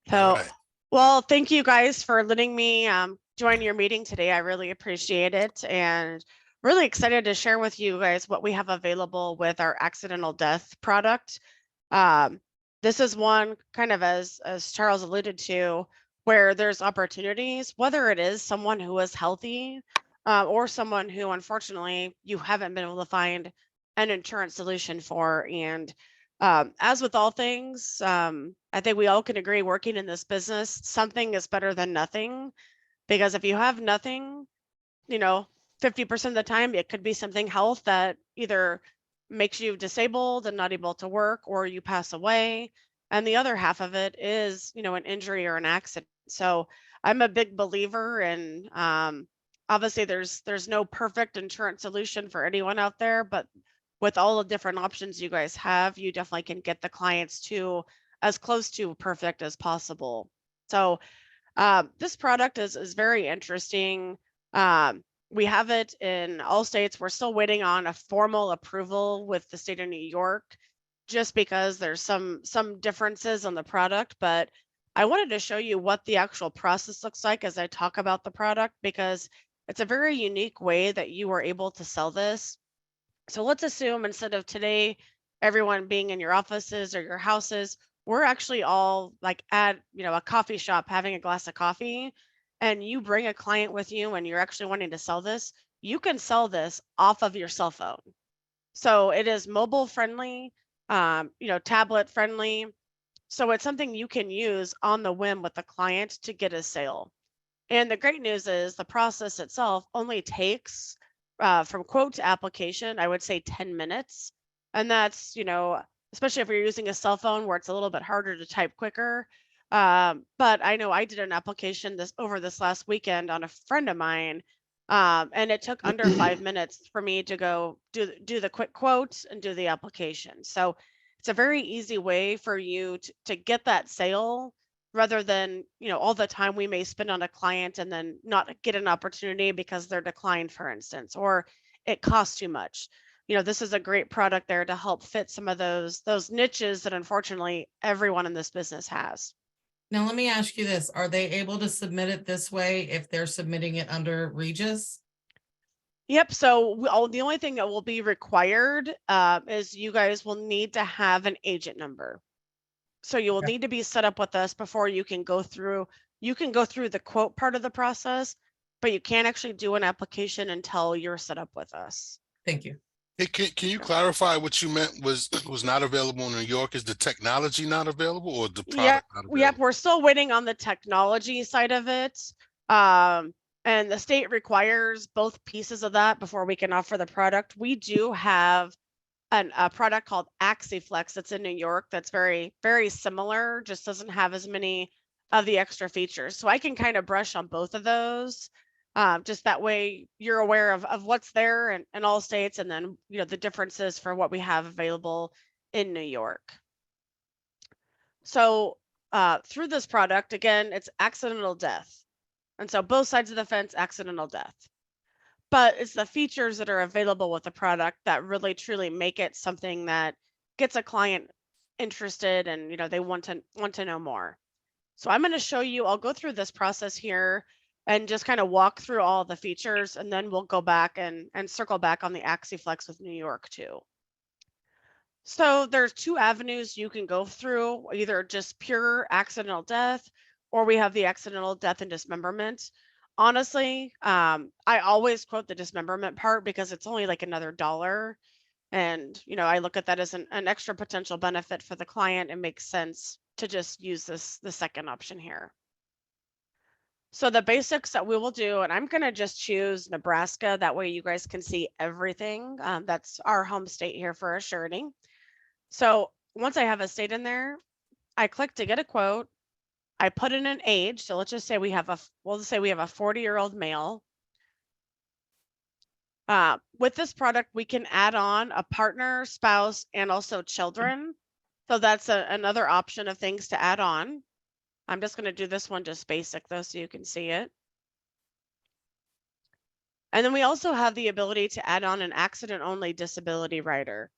So, All right. well, thank you guys for letting me join your meeting today. I really appreciate it, and really excited to share with you guys what we have available with our accidental death product. Um, this is one kind of as Charles alluded to, where there's opportunities, whether it is someone who is healthy or someone who unfortunately you haven't been able to find an insurance solution for. And as with all things, I think we all can agree working in this business, something is better than nothing. Because if you have nothing, you know, 50% of the time, it could be something health that either makes you disabled and not able to work or you pass away. And the other half of it is, an injury or an accident. So I'm a big believer in, obviously there's no perfect insurance solution for anyone out there, but with all the different options you guys have, you definitely can get the clients to as close to perfect as possible. So this product is very interesting. We have it in all states. We're still waiting on a formal approval with the state of New York, just because there's some differences on the product. But I wanted to show you what the actual process looks like as I talk about the product, because it's a very unique way that you are able to sell this. So let's assume instead of today, everyone being in your offices or your houses, we're actually all like at, a coffee shop having a glass of coffee, and you bring a client with you and you're actually wanting to sell this, you can sell this off of your cell phone. So it is mobile friendly, tablet friendly. So it's something you can use on the whim with the client to get a sale. And the great news is the process itself only takes from quote to application, I would say 10 minutes. And that's, especially if you're using a cell phone where it's a little bit harder to type quicker. But I know I did an application this last weekend on a friend of mine. And it took under 5 minutes for me to go do the quick quotes and do the application. So it's a very easy way for you to get that sale, rather than all the time we may spend on a client and then not get an opportunity because they're declined, for instance, or it costs too much. This is a great product there to help fit some of those niches that unfortunately everyone in this business has. Now, let me ask you this. Are they able to submit it this way if they're submitting it under Regis? Yep. So the only thing that will be required is you guys will need to have an agent number. So you will need to be set up with us before you can go through. You can go through the quote part of the process, but you can't actually do an application until you're set up with us. Thank you. Hey, can you clarify what you meant was not available in New York? Is the technology not available or the product not available? Yep. We're still waiting on the technology side of it. And the state requires both pieces of that before we can offer the product. We do have a product called AxiFlex that's in New York that's very, very similar, just doesn't have as many of the extra features. So I can kind of brush on both of those. Just that way you're aware of what's there in all states, and then the differences for what we have available in New York. So through this product, again, it's accidental death. And so both sides of the fence, accidental death. But it's the features that are available with the product that really truly make it something that gets a client interested, and they want to know more. So I'm going to show you, I'll go through this process here and just kind of walk through all the features, and then we'll go back and circle back on the AxiFlex with New York too. So there's two avenues you can go through, either just pure accidental death, or we have the accidental death and dismemberment. Honestly, I always quote the dismemberment part because it's only like another $1. And, I look at that as an extra potential benefit for the client. It makes sense to just use the second option here. So the basics that we will do, and I'm going to just choose Nebraska. That way you guys can see everything. That's our home state here for Assurity. So once I have a state in there, I click to get a quote. I put in an age. So let's just say we have a 40-year-old male. With this product, we can add on a partner, spouse, and also children. So that's another option of things to add on. I'm just going to do this one just basic though, so you can see it. And then we also have the ability to add on an accident-only disability rider.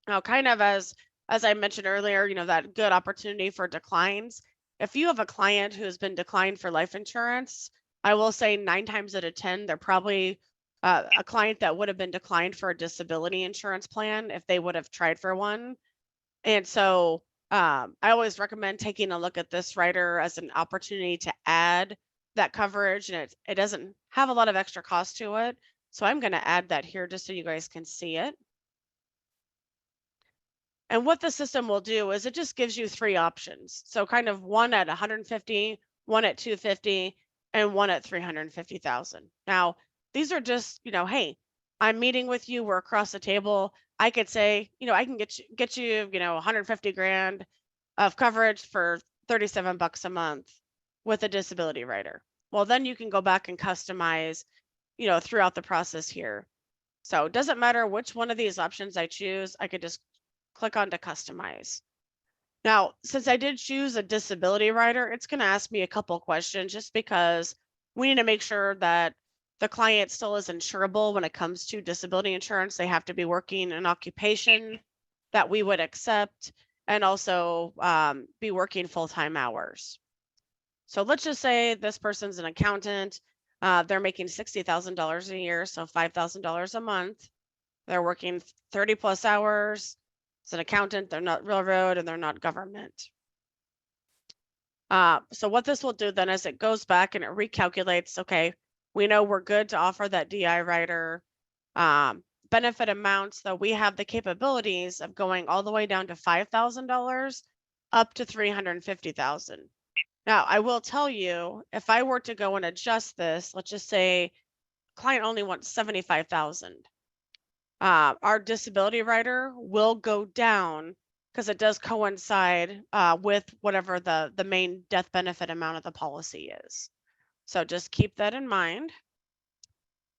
Now, kind of as as I mentioned earlier, that good opportunity for declines. If you have a client who has been declined for life insurance, I will say 9 times out of 10, they're probably a client that would have been declined for a disability insurance plan if they would have tried for one. And so I always recommend taking a look at this rider as an opportunity to add that coverage, and it doesn't have a lot of extra cost to it. So I'm going to add that here just so you guys can see it. And what the system will do is it just gives you 3 options. So kind of one at 150, one at 250, and one at 350,000. Now, these are just, hey, I'm meeting with you, we're across the table. I could say, I can get you, 150 grand of coverage for 37 bucks a month with a disability rider. Well, then you can go back and customize, throughout the process here. So it doesn't matter which one of these options I choose, I could just click on to customize. Now, since I did choose a disability rider, it's going to ask me a couple questions just because we need to make sure that the client still is insurable when it comes to disability insurance. They have to be working an occupation that we would accept and also be working full-time hours. So let's just say this person's an accountant. They're making $60,000 a year, so $5,000 a month. They're working 30 plus hours. It's an accountant, they're not railroad, and they're not government. So what this will do then is it goes back and it recalculates, okay, we know we're good to offer that DI rider. Benefit amounts, though, we have the capabilities of going all the way down to $5,000 up to $350,000. Now, I will tell you, if I were to go and adjust this, let's just say client only wants $75,000. Our disability rider will go down because it does coincide with whatever the main death benefit amount of the policy is. So just keep that in mind.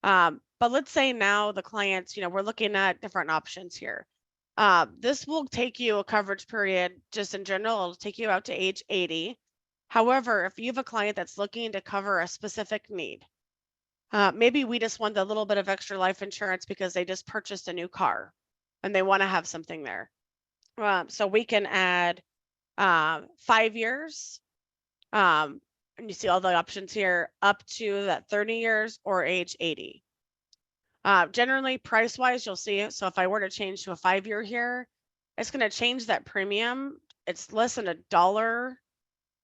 But let's say now the clients, we're looking at different options here. This will take you a coverage period just in general, it'll take you out to age 80. However, if you have a client that's looking to cover a specific need, maybe we just want a little bit of extra life insurance because they just purchased a new car and they want to have something there. So we can add 5 years. And you see all the options here up to that 30 years or age 80. Generally, price-wise, you'll see it. So if I were to change to a 5-year here, it's going to change that premium. It's less than $1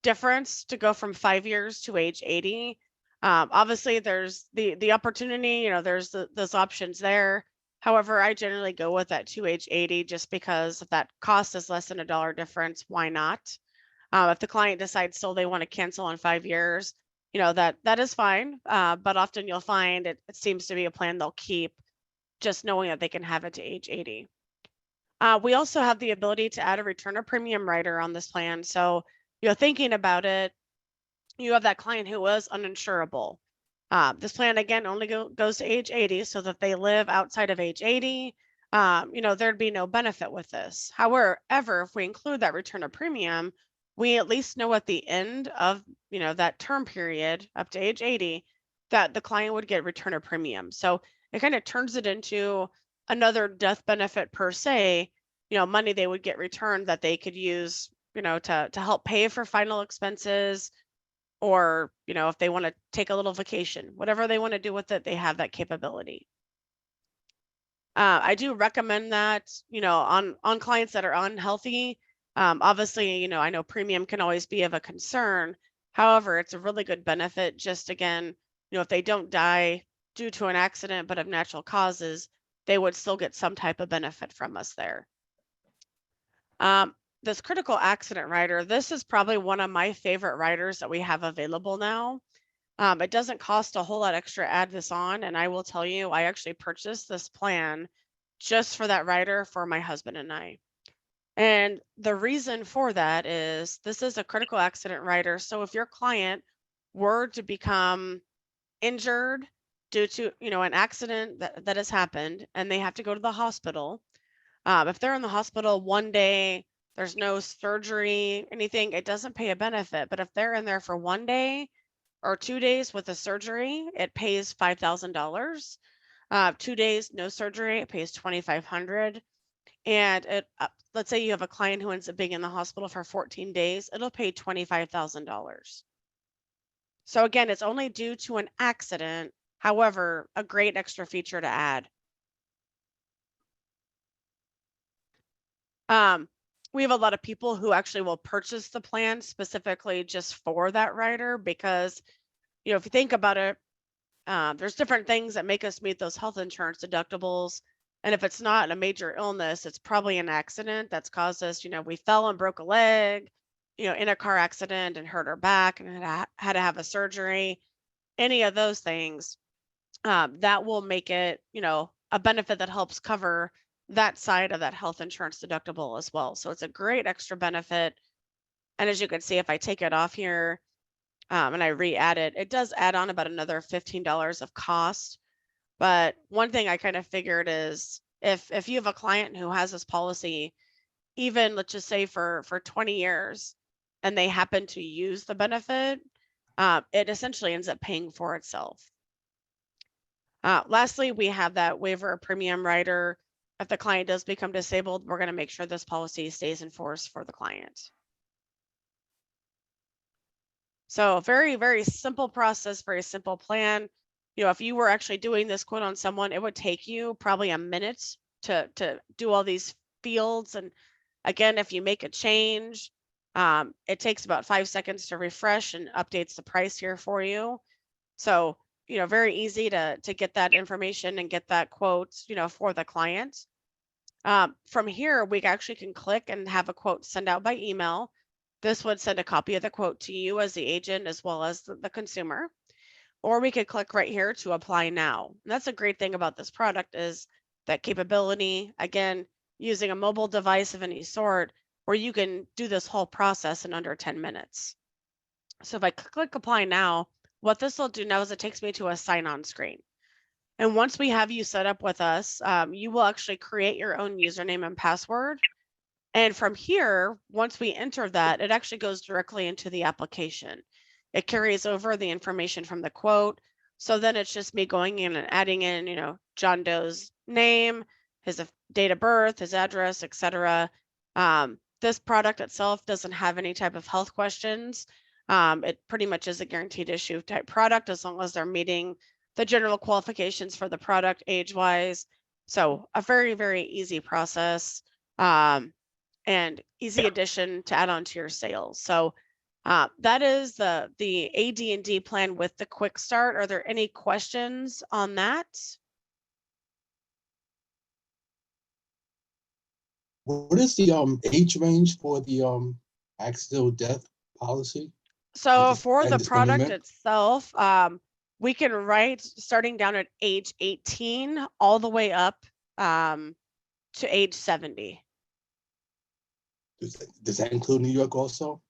difference to go from 5 years to age 80. Obviously, there's the opportunity, there's those options there. However, I generally go with that to age 80 just because if that cost is less than $1 difference, why not? If the client decides still they want to cancel in 5 years, that is fine. But often you'll find it seems to be a plan they'll keep just knowing that they can have it to age 80. We also have the ability to add a return of premium rider on this plan. So, thinking about it, you have that client who was uninsurable. This plan, again, only goes to age 80 so that they live outside of age 80. There'd be no benefit with this. However, if we include that return of premium, we at least know at the end of, that term period up to age 80 that the client would get return of premium. So it kind of turns it into another death benefit per se, money they would get returned that they could use, to help pay for final expenses, or, if they want to take a little vacation, whatever they want to do with it, they have that capability. I do recommend that, on clients that are unhealthy. Obviously, I know premium can always be of a concern. However, it's a really good benefit. Just again, if they don't die due to an accident, but of natural causes, they would still get some type of benefit from us there. This critical accident rider, this is probably one of my favorite riders that we have available now. It doesn't cost a whole lot extra to add this on. And I will tell you, I actually purchased this plan just for that rider for my husband and I. And the reason for that is this is a critical accident rider. So if your client were to become injured due to, an accident that has happened and they have to go to the hospital, if they're in the hospital one day, there's no surgery, anything, it doesn't pay a benefit. But if they're in there for 1 day or 2 days with a surgery, it pays $5,000. 2 days, no surgery, it pays $2,500. and let's say you have a client who ends up being in the hospital for 14 days, it'll pay $25,000. So again, it's only due to an accident. However, a great extra feature to add. We have a lot of people who actually will purchase the plan specifically just for that rider because, you know, if you think about it, there's different things that make us meet those health insurance deductibles. And if it's not a major illness, it's probably an accident that's caused us, you know, we fell and broke a leg, you know, in a car accident and hurt our back and had to have a surgery, any of those things, that will make it, you know, a benefit that helps cover that side of that health insurance deductible as well. So it's a great extra benefit. And as you can see, if I take it off here and I re-add it, it does add on about another $15 of cost. But one thing I kind of figured is if you have a client who has this policy, even let's just say for 20 years, and they happen to use the benefit, it essentially ends up paying for itself. Lastly, we have that waiver of premium rider. If the client does become disabled, we're going to make sure this policy stays in force for the client. So very, very simple process, very simple plan. You know, if you were actually doing this quote on someone, it would take you probably a minute to do all these fields. And again, if you make a change, it takes about 5 seconds to refresh and updates the price here for you. So, you know, very easy to get that information and get that quote, you know, for the client. From here, we actually can click and have a quote sent out by email. This would send a copy of the quote to you as the agent as well as the consumer. Or we could click right here to apply now. And that's a great thing about this product is that capability, again, using a mobile device of any sort, where you can do this whole process in under 10 minutes. So if I click apply now, what this will do now is it takes me to a sign-on screen. And once we have you set up with us, you will actually create your own username and password. And from here, once we enter that, it actually goes directly into the application. It carries over the information from the quote. So then it's just me going in and adding in, you know, John Doe's name, his date of birth, his address, etc. This product itself doesn't have any type of health questions. It pretty much is a guaranteed issue type product as long as they're meeting the general qualifications for the product age-wise. So a very, very easy process and easy addition to add on to your sales. So that is the AD&D plan with the quick start. Are there any questions on that? What is the age range for the accidental death policy? So for the product itself, we can write starting down at age 18 all the way up to age 70. Does that include New York also?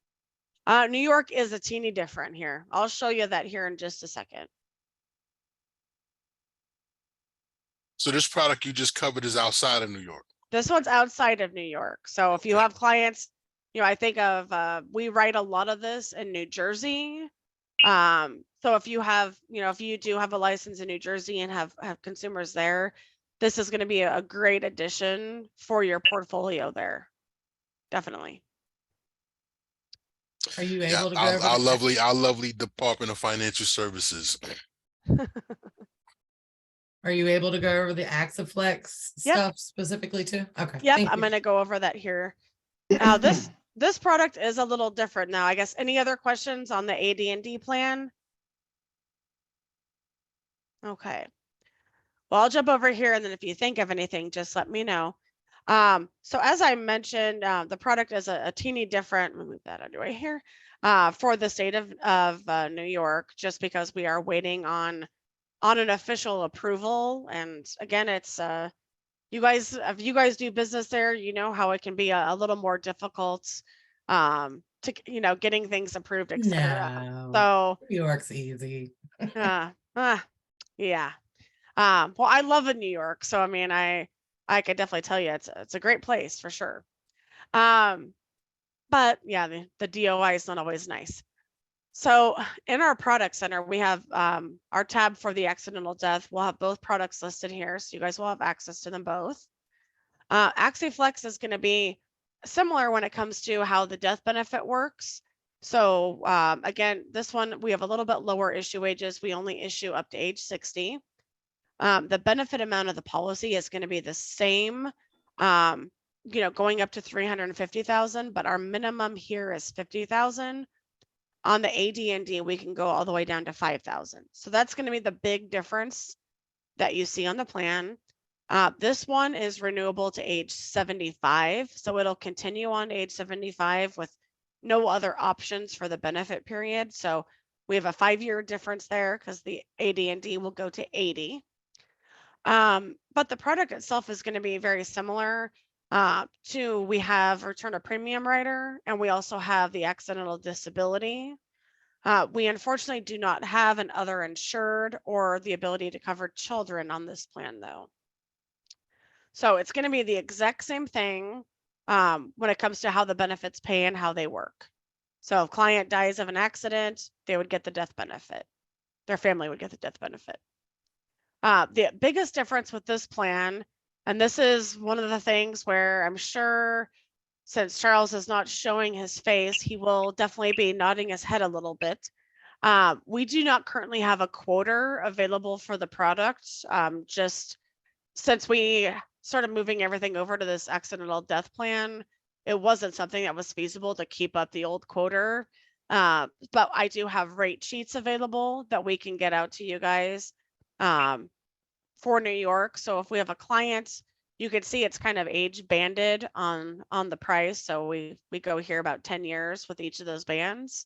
New York is a teeny different here. I'll show you that here in just a second. So this product you just covered is outside of New York. This one's outside of New York. So if you have clients, you know, I think of, we write a lot of this in New Jersey. So if you have, you know, if you do have a license in New Jersey and have consumers there, this is going to be a great addition for your portfolio there. Definitely. Are you able to go over our lovely Department of Financial Services. Are you able to go over the AxaFlex stuff specifically too? Okay. Yep, I'm going to go over that here. Now this product is a little different now. I guess any other questions on the AD&D plan? Okay. Well, I'll jump over here, and then if you think of anything, just let me know. So as I mentioned, the product is a teeny different. Let me move that under right here for the state of New York, just because we are waiting on an official approval. And again, it's you guys, if you guys do business there, you know how it can be a little more difficult to, you know, getting things approved, etc. No, so New York's easy. yeah. Well, I love in New York, so I mean, I could definitely tell you it's a great place for sure. But yeah, the DOI is not always nice. So in our product center, we have our tab for the accidental death. We'll have both products listed here, so you guys will have access to them both. AxiFlex is going to be similar when it comes to how the death benefit works. So again, this one, we have a little bit lower issue ages. We only issue up to age 60. The benefit amount of the policy is going to be the same, going up to 350,000, but our minimum here is 50,000. On the AD&D, we can go all the way down to 5,000. So that's going to be the big difference that you see on the plan. This one is renewable to age 75. So it'll continue on to age 75 with no other options for the benefit period. So we have a 5-year difference there because the AD&D will go to 80. But the product itself is going to be very similar we have return a premium rider, and we also have the accidental disability. We unfortunately do not have an other insured or the ability to cover children on this plan though. So it's going to be the exact same thing when it comes to how the benefits pay and how they work. So if client dies of an accident, they would get the death benefit. Their family would get the death benefit. The biggest difference with this plan, and this is one of the things where I'm sure since Charles is not showing his face, he will definitely be nodding his head a little bit. We do not currently have a quoter available for the product. Just since we started moving everything over to this accidental death plan, it wasn't something that was feasible to keep up the old quoter. But I do have rate sheets available that we can get out to you guys for New York. So if we have a client, you can see it's kind of age banded on the price. So we go here about 10 years with each of those bands.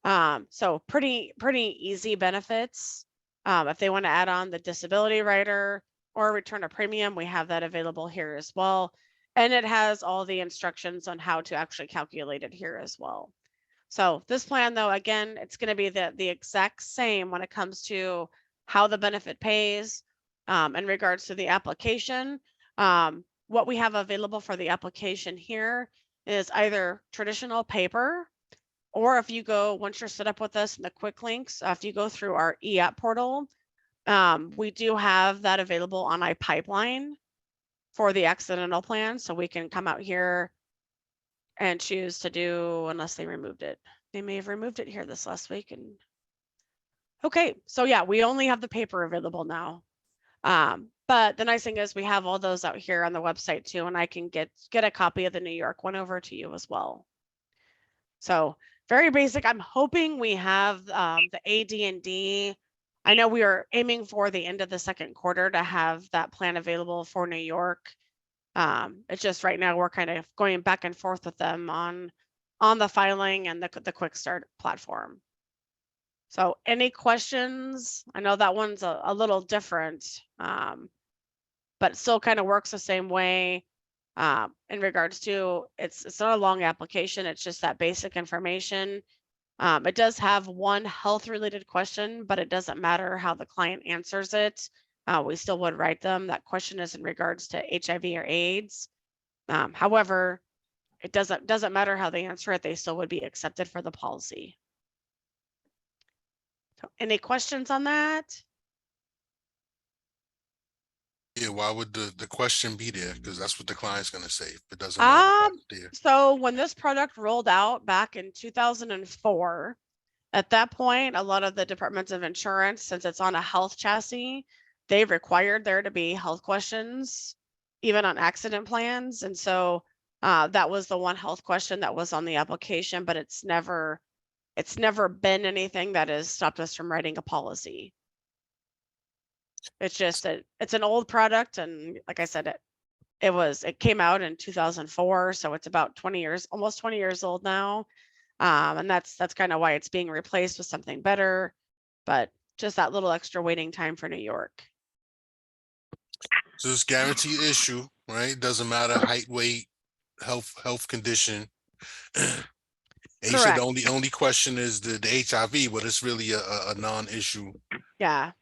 So pretty easy benefits. If they want to add on the disability rider or return a premium, we have that available here as well. And it has all the instructions on how to actually calculate it here as well. So this plan though, again, it's going to be the exact same when it comes to how the benefit pays in regards to the application. What we have available for the application here is either traditional paper, or if you go, once you're set up with us in the quick links, if you go through our e-app portal, we do have that available on iPipeline for the accidental plan. So we can come out here and choose to do, unless they removed it. They may have removed it here this last week. And okay, so yeah, we only have the paper available now. But the nice thing is we have all those out here on the website too, and I can get a copy of the New York one over to you as well. So very basic. I'm hoping we have the AD&D. I know we are aiming for the end of the second quarter to have that plan available for New York. It's just right now we're kind of going back and forth with them on the filing and the quick start platform. So any questions? I know that one's a little different, but it still kind of works the same way in regards to it's not a long application. It's just that basic information. It does have one health related question, but it doesn't matter how the client answers it. We still would write them. That question is in regards to HIV or AIDS. However, it doesn't matter how they answer it. They still would be accepted for the policy. So any questions on that? Yeah, why would the question be there? Because that's what the client's going to say. If it doesn't matter there. So when this product rolled out back in 2004, at that point, a lot of the departments of insurance, since it's on a health chassis, they required there to be health questions, even on accident plans. And so that was the one health question that was on the application, but it's never been anything that has stopped us from writing a policy. It's just that it's an old product, and like I said, it came out in 2004, so it's about 20 years, almost 20 years old now, and that's kind of why it's being replaced with something better, but just that little extra waiting time for New York. So it's guaranteed issue, right? Doesn't matter height, weight, health condition. Correct. The only question is the HIV, but it's really a non-issue. Yeah.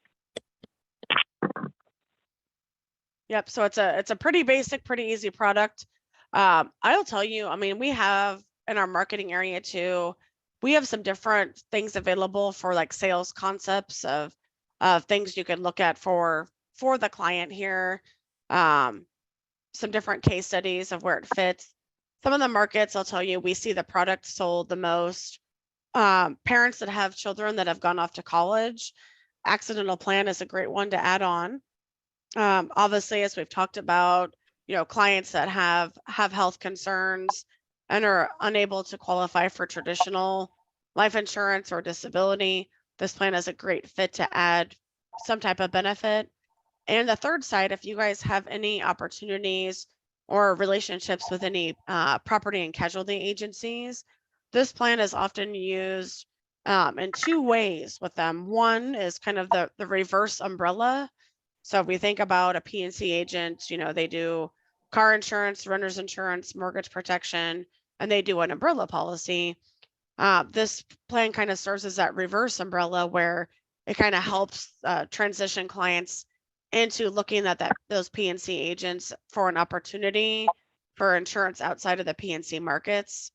Yep. So it's a pretty basic, pretty easy product. I'll tell you, I mean, we have in our marketing area too, we have some different things available for like sales concepts of things you could look at for the client here. some different case studies of where it fits. Some of the markets, I'll tell you, we see the product sold the most. Parents that have children that have gone off to college, accidental plan is a great one to add on. Obviously, as we've talked about, clients that have health concerns and are unable to qualify for traditional life insurance or disability, this plan is a great fit to add some type of benefit. And the third side, if you guys have any opportunities or relationships with any property and casualty agencies, this plan is often used in two ways with them. One is kind of the reverse umbrella. So if we think about a P&C agent, they do car insurance, renter's insurance, mortgage protection, and they do an umbrella policy. This plan kind of serves as that reverse umbrella where it kind of helps transition clients into looking at those P&C agents for an opportunity for insurance outside of the P&C markets.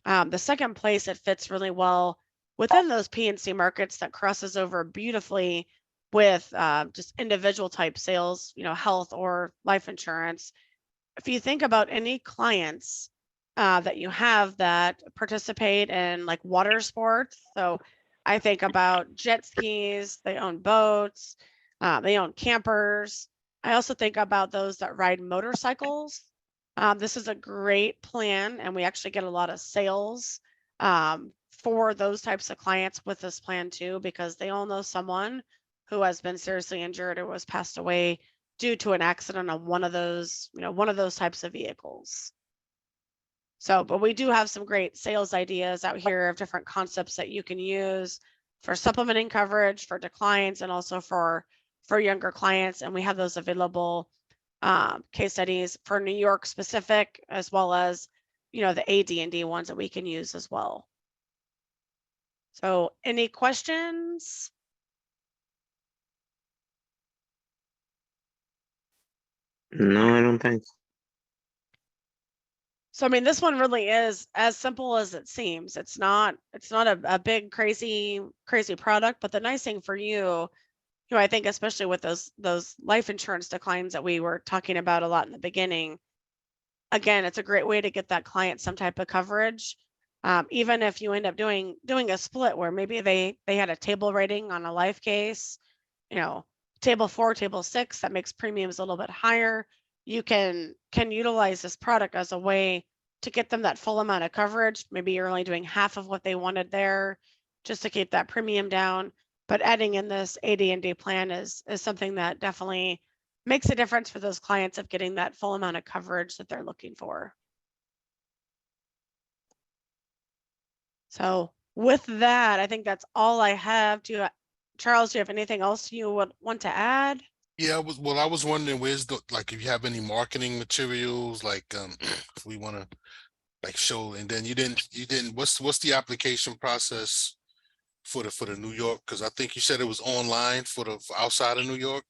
The second place it fits really well within those P&C markets that crosses over beautifully with just individual type sales, health or life insurance. If you think about any clients that you have that participate in like water sports, so I think about jet skis, they own boats, they own campers. I also think about those that ride motorcycles. This is a great plan, and we actually get a lot of sales for those types of clients with this plan too, because they all know someone who has been seriously injured or was passed away due to an accident on one of those types of vehicles. So, but we do have some great sales ideas out here of different concepts that you can use for supplementing coverage, for declines, and also for younger clients. And we have those available case studies for New York specific, as well as, the AD&D ones that we can use as well. So any questions? No, I don't think so. So, I mean, this one really is as simple as it seems. It's not a big, crazy product, but the nice thing for you, I think, especially with those life insurance declines that we were talking about a lot in the beginning, again, it's a great way to get that client some type of coverage. Even if you end up doing a split where maybe they had a table rating on a life case, table 4, table 6, that makes premiums a little bit higher. You can utilize this product as a way to get them that full amount of coverage. Maybe you're only doing half of what they wanted there just to keep that premium down. But adding in this AD&D plan is something that definitely makes a difference for those clients of getting that full amount of coverage that they're looking for. So with that, I think that's all I have. Charles, do you have anything else you would want to add? Yeah, I was wondering if you have any marketing materials, like if we want to like show, and then you didn't, what's the application process for the New York? Because I think you said it was online for outside of New York.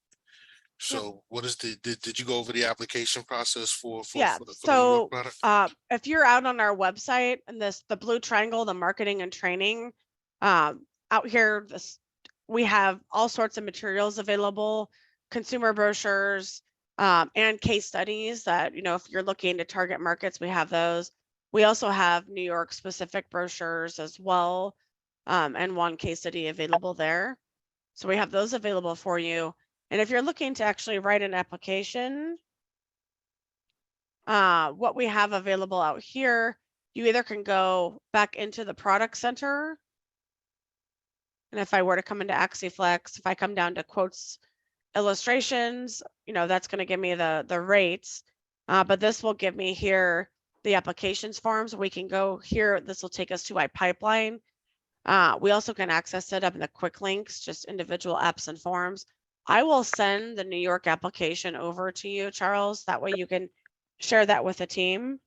So what is did you go over the application process for the New York product? If you're out on our website and the blue triangle, the marketing and training, out here, we have all sorts of materials available, consumer brochures, and case studies that, if you're looking to target markets, we have those. We also have New York specific brochures as well, and one case study available there. So we have those available for you. And if you're looking to actually write an application, what we have available out here, you either can go back into the product center. And if I were to come into AxiFlex, if I come down to quotes, illustrations, that's going to give me the rates. But this will give me here the applications forms. We can go here. This will take us to iPipeline. We also can access it up in the quick links, just individual apps and forms. I will send the New York application over to you, Charles. That way you can share that with the team.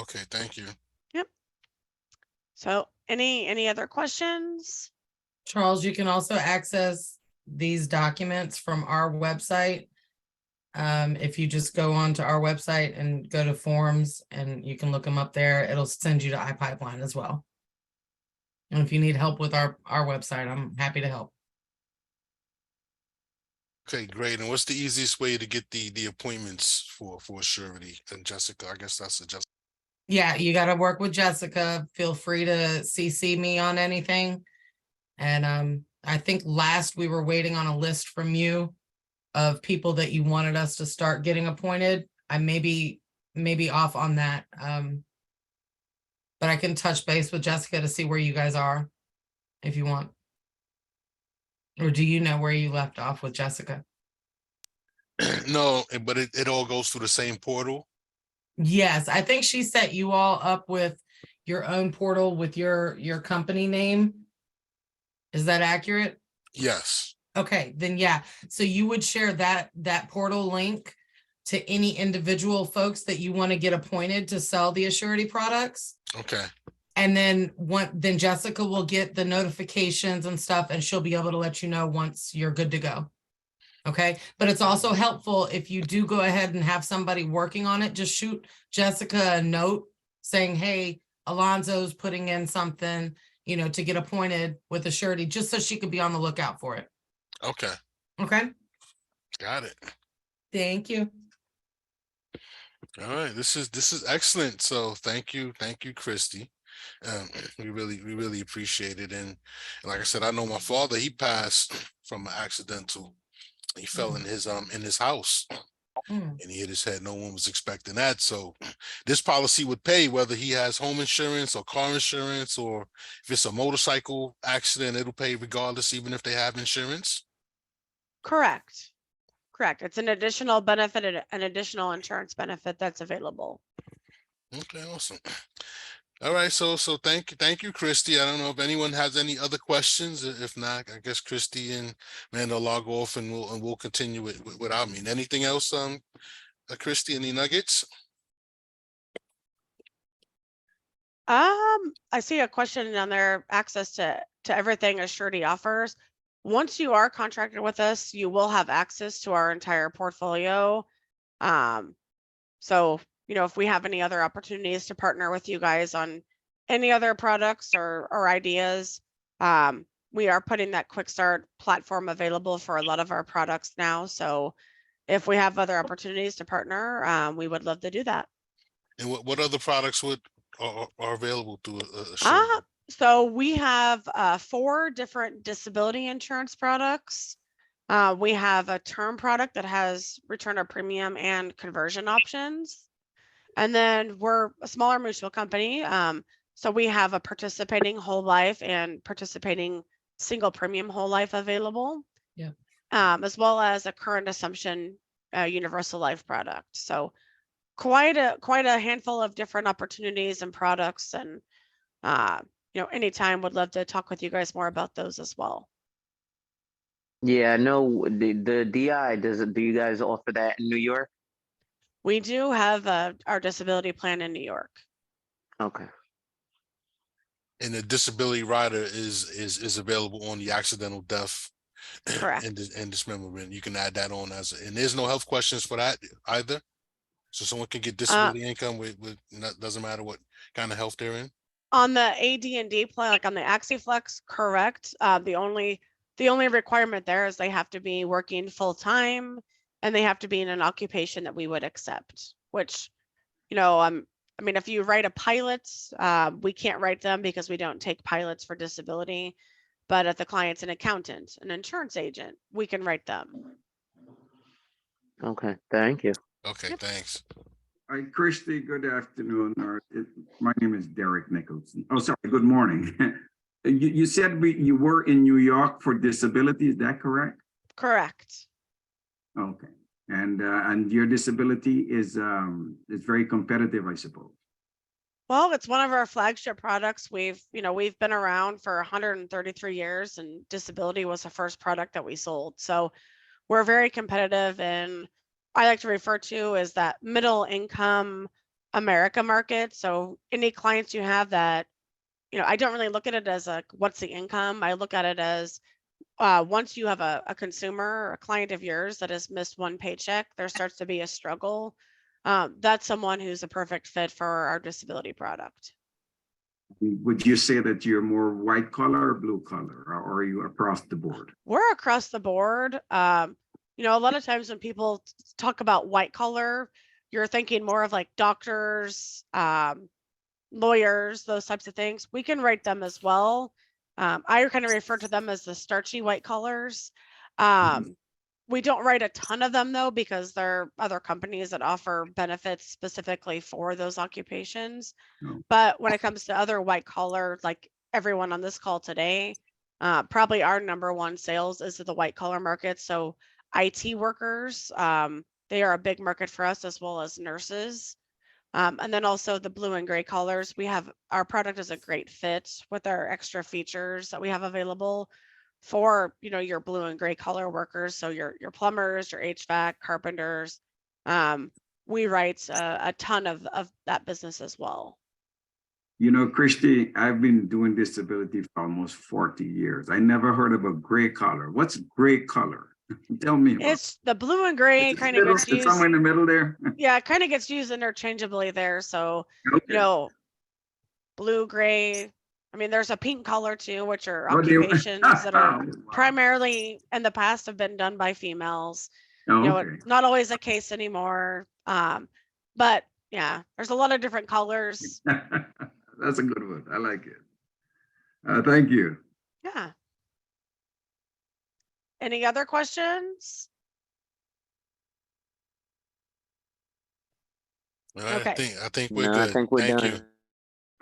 Okay, thank you. Yep. So any other questions? Charles, you can also access these documents from our website. If you just go onto our website and go to forms and you can look them up there, it'll send you to iPipeline as well. And if you need help with our website, I'm happy to help. Okay, great. And what's the easiest way to get the appointments for Assurity? And Jessica, I guess that's a Jessica. Yeah, you gotta work with Jessica. Feel free to CC me on anything. And I think last we were waiting on a list from you of people that you wanted us to start getting appointed. I maybe off on that. But I can touch base with Jessica to see where you guys are if you want. Or do you know where you left off with Jessica? No, but it all goes through the same portal. Yes, I think she set you all up with your own portal with your company name. Is that accurate? Yes. Okay, then yeah. So you would share that portal link to any individual folks that you want to get appointed to sell the Assurity products. Okay. And then then Jessica will get the notifications and stuff, and she'll be able to let you know once you're good to go. Okay, but it's also helpful if you do go ahead and have somebody working on it, just shoot Jessica a note saying, hey, Alonzo's putting in something, you know, to get appointed with Assurity, just so she could be on the lookout for it. Okay. Okay, Got it. thank you. All right. This is excellent. So thank you, Christy. We really appreciate it. And like I said, I know my father, he passed from an accidental. He fell in his house and he hit his head. No one was expecting that. So this policy would pay whether he has home insurance or car insurance, or if it's a motorcycle accident, it'll pay regardless, even if they have insurance. Correct. It's an additional benefit, an additional insurance benefit that's available. Okay, awesome. All right, so thank you, Christy. I don't know if anyone has any other questions. If not, I guess Christy and Amanda will log off, and we'll continue without me. Anything else, Christy? Any nuggets? I see a question on there. Access to everything Assurity offers. Once you are contracted with us, you will have access to our entire portfolio. So, you know, if we have any other opportunities to partner with you guys on any other products or ideas, we are putting that quick start platform available for a lot of our products now. So if we have other opportunities to partner, we would love to do that. And what other products are available through Assurity? So we have 4 different disability insurance products. We have a term product that has return of premium and conversion options. And then we're a smaller mutual company. So we have a participating whole life and participating single premium whole life available. Yeah. As well as a current assumption universal life product. So quite a handful of different opportunities and products, and you know, anytime would love to talk with you guys more about those as well. Yeah, I know the DI, do you guys offer that in New York? We do have our disability plan in New York. Okay. And the disability rider is available on the accidental death. Correct. and dismemberment. You can add that on and there's no health questions for that either. So someone can get disability income with doesn't matter what kind of health they're in. On the AD&D plan, like on the AxiFlex, correct. The only requirement there is they have to be working full time and they have to be in an occupation that we would accept, which, you know, I mean, if you write a pilot, we can't write them because we don't take pilots for disability. But if the client's an accountant, an insurance agent, we can write them. Okay, thank you. Okay, Yep. Thanks. Hi, Christy, good afternoon. My name is Derek Nicholson. Oh, sorry, good morning. You said you were in New York for disability, is that correct? Correct. Okay, and your disability is very competitive, I suppose. Well, it's one of our flagship products. We've been around for 133 years, and disability was the first product that we sold. So we're very competitive, and I like to refer to as that middle income America market. So any clients you have that, you know, I don't really look at it as what's the income. I look at it as once you have a consumer or a client of yours that has missed one paycheck, there starts to be a struggle. That's someone who's a perfect fit for our disability product. Would you say that you're more white collar or blue collar, or are you across the board? We're across the board. You know, a lot of times when people talk about white collar, you're thinking more of like doctors, lawyers, those types of things. We can write them as well. I kind of refer to them as the starchy white collars. We don't write a ton of them though, because there are other companies that offer benefits specifically for those occupations. No. But when it comes to other white collar, like everyone on this call today, probably our number one sales is to the white collar market. So IT workers, they are a big market for us, as well as nurses. And then also the blue and gray collars. Our product is a great fit with our extra features that we have available for, you know, your blue and gray collar workers. So your plumbers, your HVAC, carpenters. We write a ton of that business as well. You know, Christy, I've been doing disability for almost 40 years. I never heard of a gray collar. What's gray color? Tell me. It's the blue and gray kind of gets It's used. somewhere in the middle there. Yeah, it kind of gets used interchangeably there. So, Okay. you know, blue, gray. I mean, there's a pink color too, which are Oh, they- occupations that are Wow. primarily in the past have been done by females. You know, Okay. not always the case anymore. But yeah, there's a lot of different colors. That's a good one. I like it. Thank you. Yeah. Any other questions? All right, Okay. I think we're No, good. I think we're Thank done.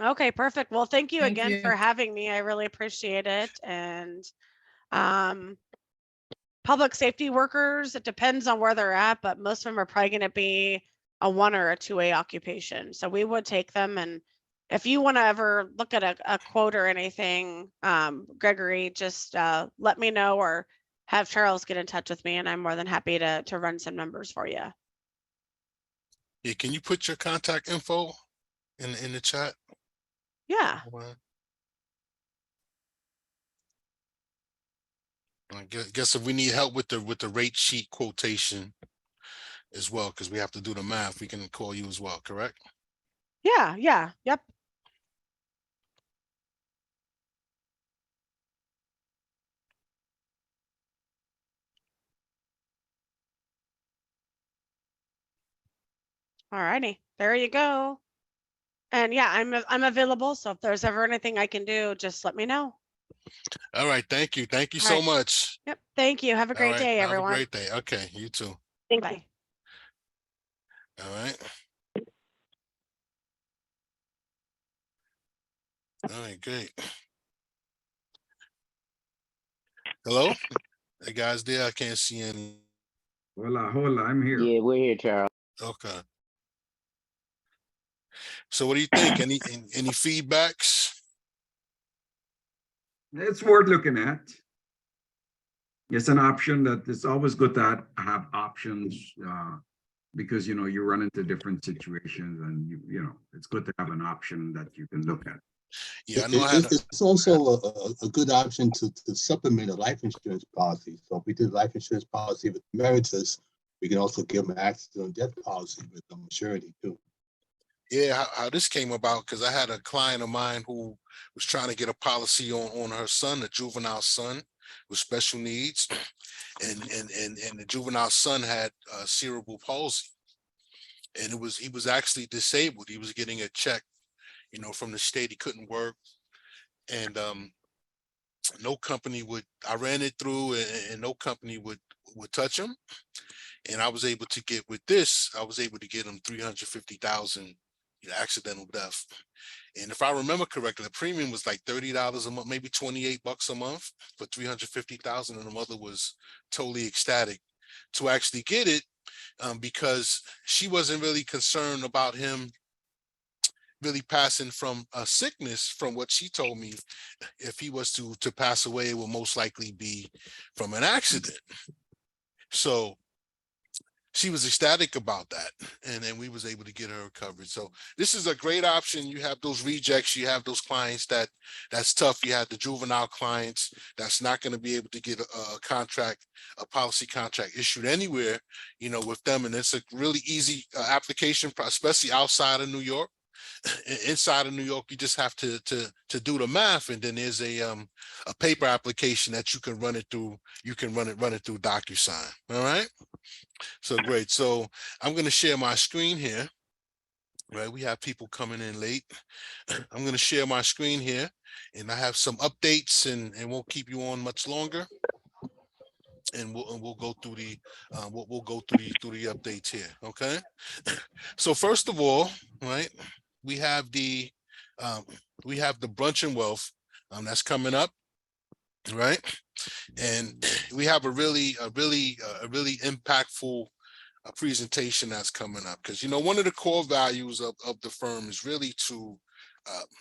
you. Okay, perfect. Well, thank you Thank again you. for having me. I really appreciate it. And public safety workers, it depends on where they're at, but most of them are probably going to be a 1 or a 2A occupation. So we would take them. And if you want to ever look at a quote or anything, Gregory, just let me know, or have Charles get in touch with me, and I'm more than happy to run some numbers for you. Yeah, can you put your contact info in the chat? Yeah. I guess if we need help with the rate sheet quotation as well, because we have to do the math, we can call you as well, correct? Yeah. Yeah. Yep. All righty. There you go. And yeah, I'm available. So if there's ever anything I can do, just let me know. All right, thank you. Thank you All so right. much. Yep. Thank you. Have a All great right, day, have a everyone. great day. Okay, you too. Bye. All right. All right, great. Hello? Hey guys there, I can't see any. Hola, hola, I'm here. Yeah, we're here, Charles. Okay. So what do you think? Any feedbacks? It's worth looking at. It's an option that it's always good to have options because, you know, you run into different situations and, you know, it's good to have an option that you can look at. Yeah, I know I had It's also a good option to supplement a life insurance policy. So if we did life insurance policy with Emeritus, we can also give them an accident death policy with Assurity too. yeah, how this came about, because I had a client of mine who was trying to get a policy on her son, a juvenile son with special needs, and the juvenile son had cerebral palsy, and he was actually disabled. He was getting a check, you know, from the state. He couldn't work, and no company would. I ran it through, and no company would touch him. And I was able to get with this. I was able to get him 350,000. Accidental death. And if I remember correctly, the premium was like $30 a month, maybe $28 a month for 350,000. And the mother was totally ecstatic to actually get it because she wasn't really concerned about him really passing from a sickness. From what she told me, if he was to pass away, it will most likely be from an accident. So she was ecstatic about that, and then we was able to get her coverage. So this is a great option. You have those rejects, you have those clients that's tough. You have the juvenile clients that's not going to be able to get a policy contract issued anywhere, you know, with them. And it's a really easy application, especially outside of New York. Inside of New York, you just have to do the math, and then there's a paper application that you can run it through. You can run it through DocuSign. All right. So great. So I'm going to share my screen here. Right, we have people coming in late. I'm going to share my screen here, and I have some updates, and won't keep you on much longer. And we'll go through the we'll go through the updates here. Okay. So first of all, right, we have the brunch and wealth that's coming up, right, and we have a really impactful presentation that's coming up, because one of the core values of the firm is really to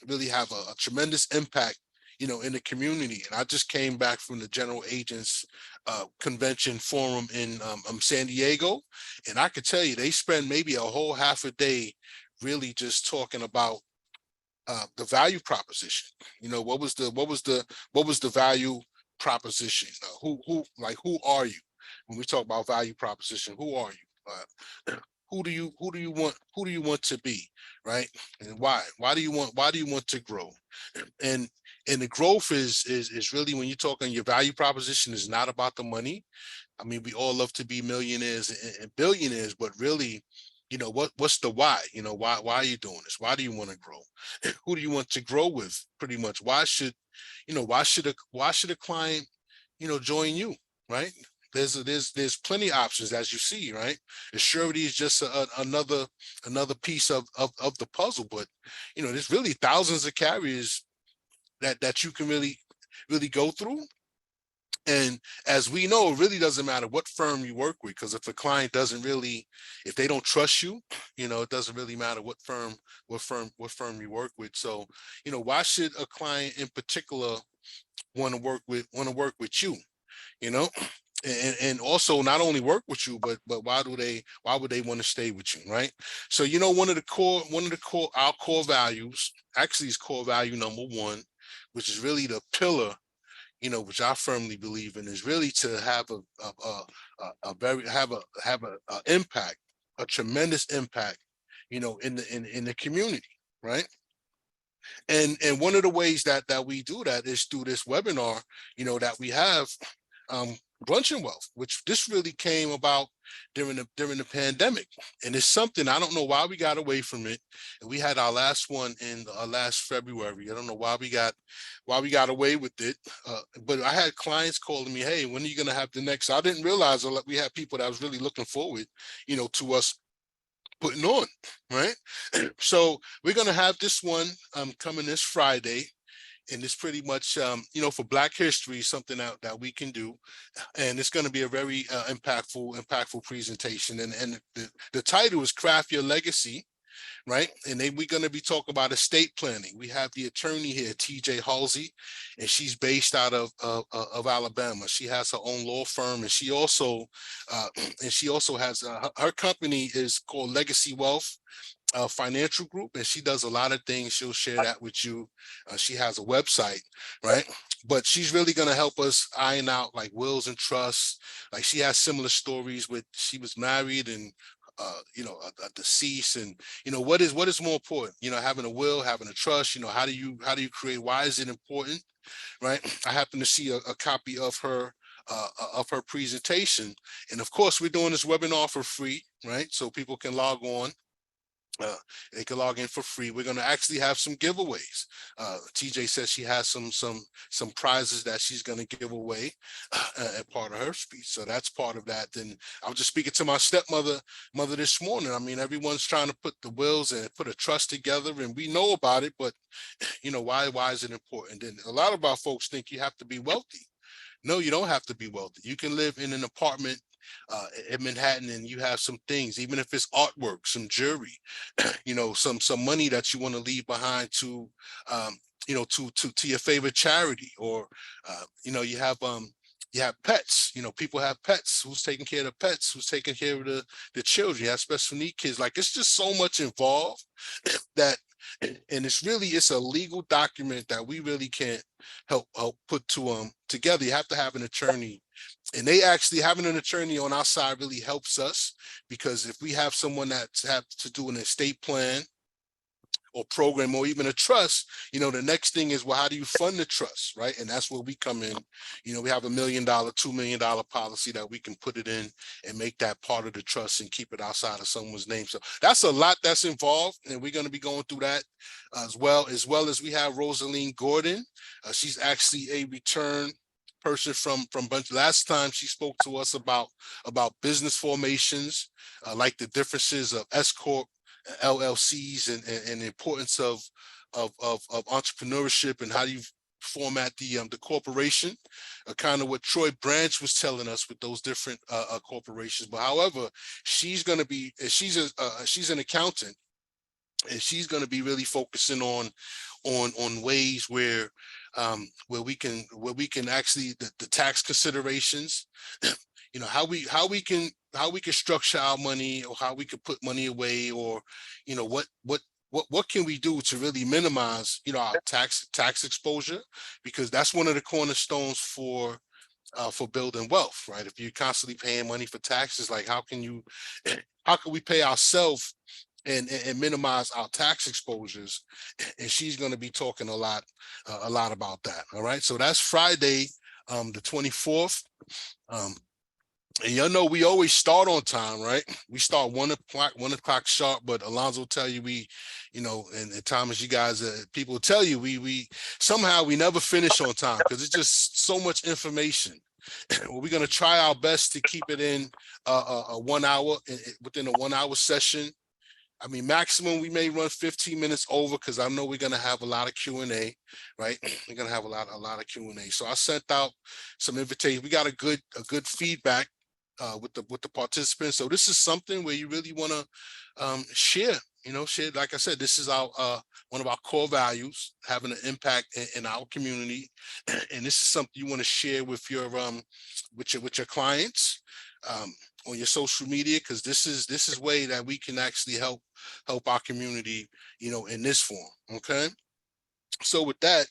really have a tremendous impact in the community. And I just came back from the General Agents Convention Forum in San Diego, and I could tell you they spend maybe a whole half a day really just talking about the value proposition. What was the value proposition? Who are you? When we talk about value proposition, who are you? Who do you want to be, right? And why do you want to grow? And the growth is really, when you're talking your value proposition, is not about the money. I mean, we all love to be millionaires and billionaires, but really, what's the why? Why are you doing this? Why do you want to grow? Who do you want to grow with? Pretty much, why should a client join you, right? There's plenty of options, as you see, right? Assurity is just another piece of the puzzle, but there's really thousands of carriers that you can really go through. And as we know, it really doesn't matter what firm you work with, because if a client if they don't trust you, it doesn't really matter what firm you work with. So, why should a client in particular want to work with you? And also not only work with you, but why would they want to stay with you, right? So one of our core values, actually is core value number 1, which is really the pillar, which I firmly believe in, is really to have a impact, a tremendous impact, in the community, right? And one of the ways that we do that is through this webinar, that we have, Brunch and Wealth, which this really came about during the pandemic. And it's something, I don't know why we got away from it. And we had our last one in last February. I don't know why we got away with it. But I had clients calling me, hey, when are you going to have the next? I didn't realize we had people that was really looking forward, to us putting on, right? So we're going to have this one coming this Friday. And it's pretty much, for Black History, something that we can do. And it's going to be a very impactful presentation. And the title is Craft Your Legacy, right? And then we're going to be talking about estate planning. We have the attorney here, TJ Halsey, and she's based out of Alabama. She has her own law firm, and she also has her company is called Legacy Wealth Financial Group, and she does a lot of things. She'll share that with you. She has a website, right? But she's really going to help us iron out like wills and trusts. Like, she has similar stories with, she was married and a deceased, and what is more important, having a will, having a trust, how do you create, why is it important, right? I happen to see a copy of her presentation, and of course we're doing this webinar for free, right? So people can log on. They can log in for free. We're going to actually have some giveaways. TJ says she has some prizes that she's going to give away as part of her speech. So that's part of that. Then I was just speaking to my stepmother this morning. I mean, everyone's trying to put the wills and put a trust together, and we know about it, but why is it important? And a lot of our folks think you have to be wealthy. No, you don't have to be wealthy. You can live in an apartment in Manhattan, and you have some things, even if it's artwork, some jewelry, some money that you want to leave behind to your favorite charity, or you have pets. People have pets. Who's taking care of the pets? Who's taking care of the children? You have special need kids. Like, it's just so much involved that, and it's a legal document that we really can't help put together. You have to have an attorney. And they actually, having an attorney on our side really helps us, because if we have someone that's have to do an estate plan, or program or even a trust, you know, the next thing is, well, how do you fund the trust, right? And that's where we come in. You know, we have $1 million, $2 million policy that we can put it in and make that part of the trust and keep it outside of someone's name. So that's a lot that's involved, and we're going to be going through that as well as we have Rosaline Gordon. She's actually a return person from bunch. Last time she spoke to us about business formations, like the differences of S Corp, LLCs, and the importance of entrepreneurship and how you format the corporation, kind of what Troy Branch was telling us with those different corporations. But however, she's going to be, she's an accountant, and she's going to be really focusing on ways where we can actually the tax considerations, you know, how we can structure our money, or how we could put money away, or, you know, what can we do to really minimize, you know, our tax exposure, because that's one of the cornerstones for building wealth, right? If you're constantly paying money for taxes, like how can we pay ourselves and minimize our tax exposures? And she's going to be talking a lot about that. All right, so that's Friday, the 24th. And y'all know we always start on time, right? We start 1 o'clock sharp, but Alonzo will tell you you know, and Thomas, you guys, people tell you we somehow we never finish on time because it's just so much information. Well, we're going to try our best to keep it in a 1 hour, within a 1 hour session. I mean, maximum we may run 15 minutes over, because I know we're going to have a lot of Q&A, right? We're going to have a lot of Q&A. So I sent out some invitations. We got a good feedback with the participants. So this is something where you really want to share. You know, share. Like I said, this is our one of our core values, having an impact in our community, and this is something you want to share with your clients. On your social media, because this is way that we can actually help our community, you know, in this form. Okay, so with that,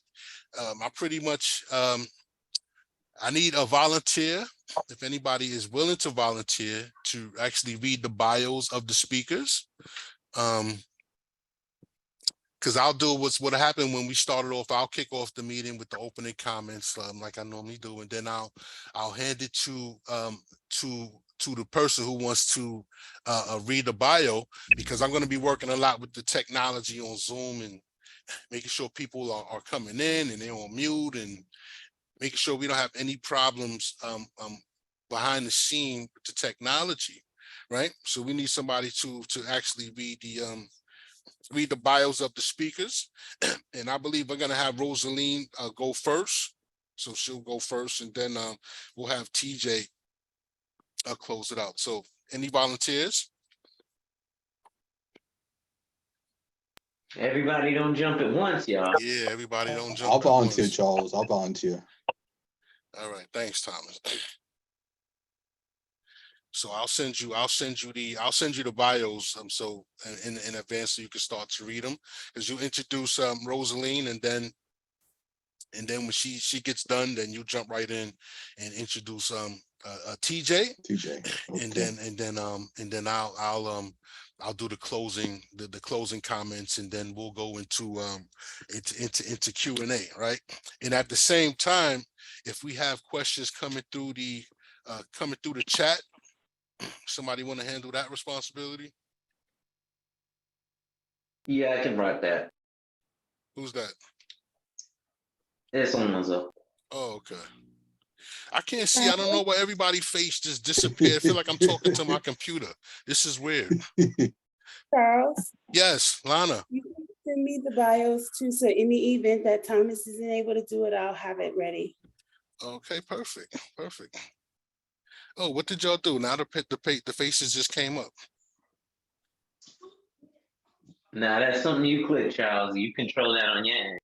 I pretty much I need a volunteer, if anybody is willing to volunteer, to actually read the bios of the speakers. Because I'll do what happened when we started off. I'll kick off the meeting with the opening comments, like I normally do, and then I'll hand it to the person who wants to read the bio, because I'm going to be working a lot with the technology on Zoom and making sure people are coming in and they're on mute, and making sure we don't have any problems behind the scene with the technology, right? So we need somebody to actually read the bios of the speakers. And I believe we're going to have Rosaline go first. So she'll go first, and then we'll have TJ close it out. So any volunteers? Everybody don't jump at once, y'all. Yeah, everybody don't jump. I'll volunteer, Charles. I'll volunteer. All right, thanks, Thomas. So I'll send you the bios so in advance, so you can start to read them, because you introduce Rosaline, and then when she gets done, then you jump right in and introduce TJ. Okay. And then I'll do the closing comments, and then we'll go into Q&A, right? And at the same time, if we have questions coming through the chat, somebody want to handle that responsibility? Yeah, I can write that. Who's that? It's on myself. Oh, okay. I can't see. I don't know why everybody's face just disappeared. I feel like I'm talking to my computer. This is weird. Charles? Yes, Lana. You can send me the bios too, so in the event that Thomas isn't able to do it, I'll have it ready. Okay, perfect. Oh, what did y'all do? Now the faces just came up. Nah, that's something you click, Charles. You control that on your end.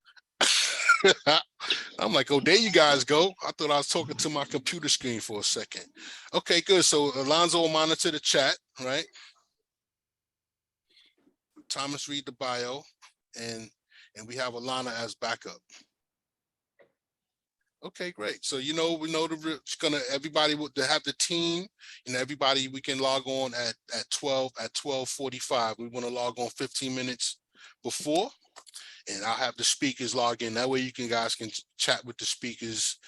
I'm like, oh, there you guys go. I thought I was talking to my computer screen for a second. Okay, good. So Alonzo will monitor the chat, right? Thomas read the bio, and we have Alana as backup. Okay, great. So we know everybody would have the team, everybody, we can log on at 12:45. We want to log on 15 minutes before, and I'll have the speakers log in. That way you guys can chat with the speakers.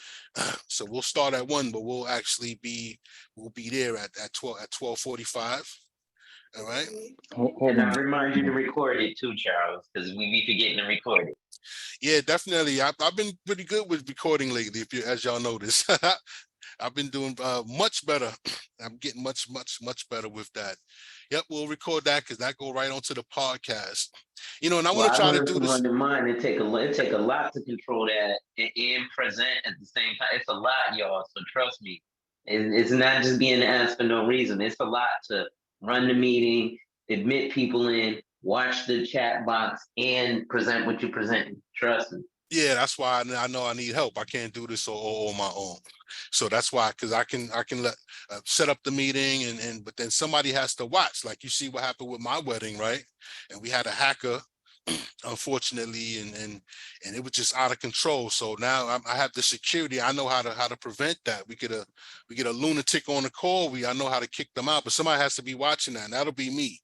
So we'll start at 1, but we'll be there at 12:45. All right. Hold And I on. remind you to record it too, Charles, because we be forgetting to record it. Yeah, definitely. I've been pretty good with recording lately, as y'all notice. I've been doing much better. I'm getting much better with that. Yep, we'll record that because that go right onto the podcast. And I want to try to do this. Mine, it take a lot to control that and present at the same time. It's a lot, y'all. So trust me, it's not just being asked for no reason. It's a lot to run the meeting, admit people in, watch the chat box, and present what you're presenting. Trust me. Yeah, that's why I know I need help. I can't do this all on my own. So that's why, because I can let set up the meeting but then somebody has to watch. Like you see what happened with my wedding, right? And we had a hacker, unfortunately, and it was just out of control. So now I have the security. I know how to prevent that. We get a lunatic on the call. I know how to kick them out, but somebody has to be watching that, and that'll be me.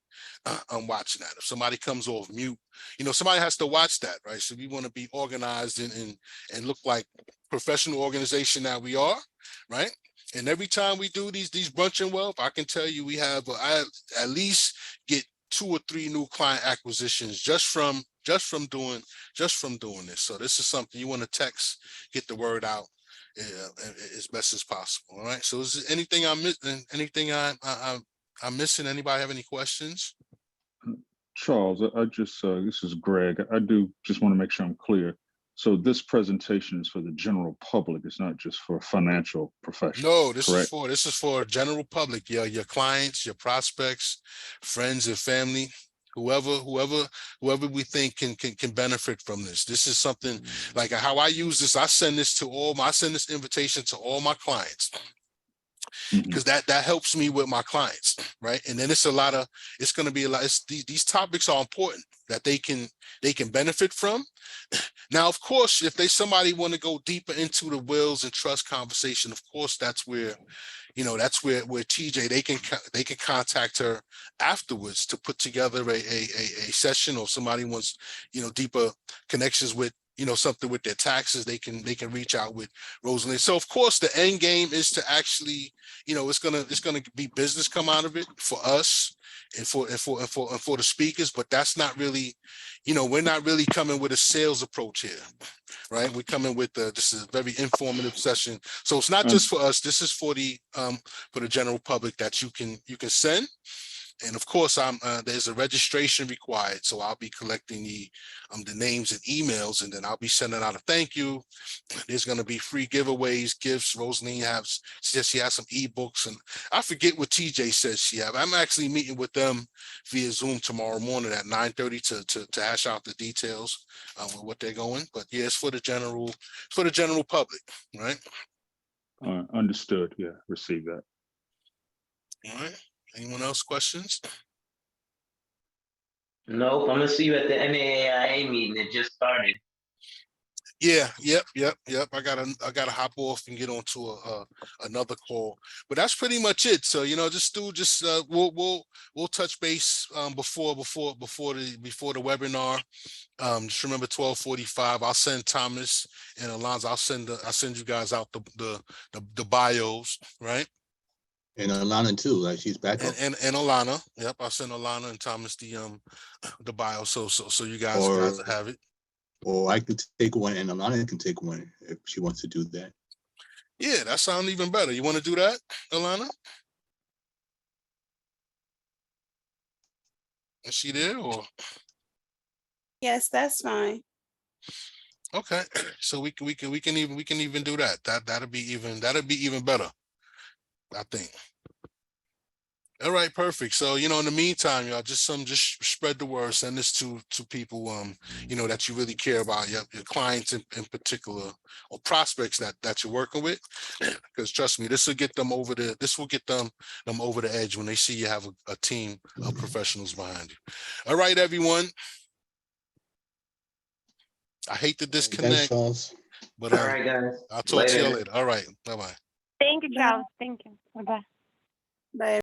I'm watching that. If somebody comes off mute, somebody has to watch that, right? So we want to be organized and look like professional organization that we are, right? And every time we do these brunch and wealth, I can tell you I at least get 2 or 3 new client acquisitions just from doing this. So this is something you want to text, get the word out as best as possible. All right. So is there anything I'm missing? Anything I'm missing? Anybody have any questions? Charles, I just, this is Greg. I do just want to make sure I'm clear. So this presentation is for the general public. It's not just for financial professionals. No, this correct? is for general public. Your clients, your prospects, friends and family, whoever we think can benefit from this. This is something like how I use this. I send this invitation to all my clients. Because that helps me with my clients, right? And then it's going to be a lot. These topics are important that they can benefit from. Now, of course, if somebody want to go deeper into the wills and trust conversation, of course, that's where TJ, they can contact her afterwards to put together a session, or somebody wants deeper connections with something with their taxes, they can reach out with Rosalind. So of course the end game is to actually, it's gonna be business come out of it for us and for the speakers, but that's not really, we're not really coming with a sales approach here, right? We're coming with this is a very informative session. So it's not just for us, this is for the general public that you can send. And of course, there's a registration required, so I'll be collecting the names and emails, and then I'll be sending out a thank you. There's going to be free giveaways, gifts. Rosaline says she has some ebooks, and I forget what TJ says she have. I'm actually meeting with them via Zoom tomorrow morning at 9:30 to hash out the details with what they're going. But yeah, it's for the general public, right? Understood. Yeah, receive that. All right. Anyone else questions? Nope. I'm gonna see you at the NAIA meeting. It just started. Yeah. Yep. I gotta hop off and get onto another call. But that's pretty much it. So we'll touch base before the webinar. Just remember 12:45. I'll send Thomas and Alonzo. I'll send you guys out the bios, right? And Alana too, like she's back up. And Alana. Yep, I'll send Alana and Thomas the bio so you guys will have it. Or I can take one and Alana can take one if she wants to do that. Yeah, that sounds even better. You want to do that, Alana? Is she there or? Yes, that's fine. Okay, so we can even do that. That'll be even better, I think. All right, perfect. So, in the meantime, y'all just spread the word, send this to people, that you really care about, your clients in particular, or prospects that you're working with, because trust me, this will get them over the edge when they see you have a team of professionals behind you. All right, everyone. I hate to disconnect, but all right, guys. I'll talk to you later. All right, bye-bye. Thank you, Charles. Thank you. Bye-bye. Bye.